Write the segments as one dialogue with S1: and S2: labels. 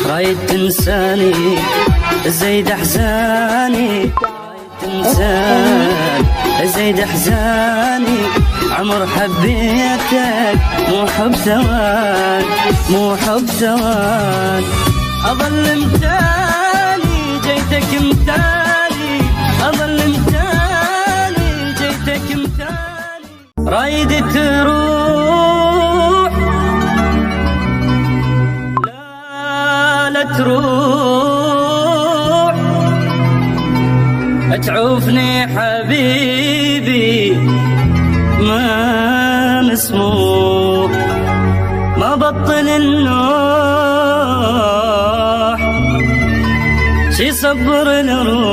S1: رايد تنساني زيد احزاني، تنساني زيد احزاني. عمر حبيتك مو حب ثوان، مو حب ثوان. اظل متاني جيتك متاني، اظل متاني جيتك متاني. رايد تروح لا تروح، تعوفني حبيبي ما مسموح. ما بطل النوح شي صبر الروح.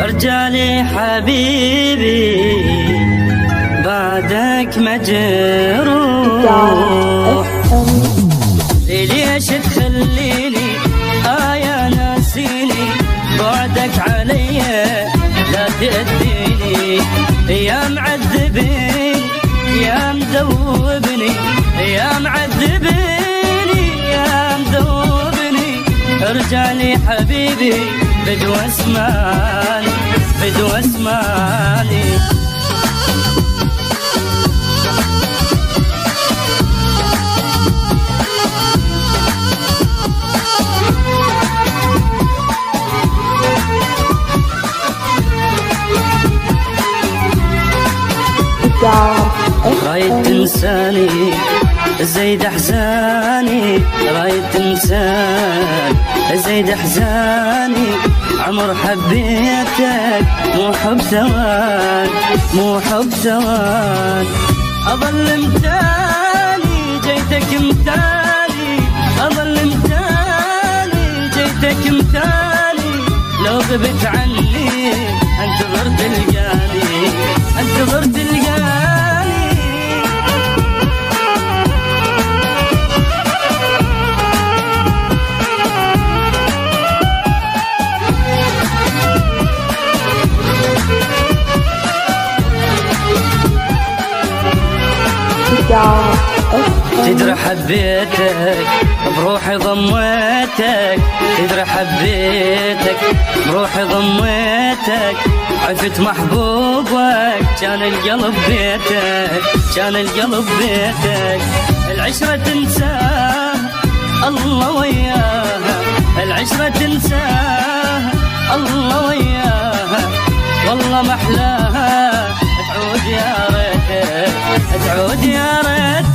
S1: ارجالي حبيبي بعدك مجروح. ليش تخليني يا ناسيني، بعدك علي لا تأذيني. يا معذبني يا مذوبني، يا معذبني يا مذوبني. ارجعلي حبيبي بدو اسماني، بدو اسماني. رايد تنساني زيد احزاني، رايد تنساني زيد احزاني. عمر حبيتك مو حب ثوان، مو حب ثوان. اظل متاني جيتك متاني، اظل متاني جيتك متاني. لو غبت عني انتظر تلقاني، انتظر تلقاني. تدري حبيتك بروحي ضميتك، تدري حبيتك بروحي ضميتك. عفت محبوبك كان القلب بيتك، كان القلب بيتك. العشرة تنساها الله وياها، العشرة تنساها الله وياها. والله محلاها تعود يا ريتك، تعود يا ريتك.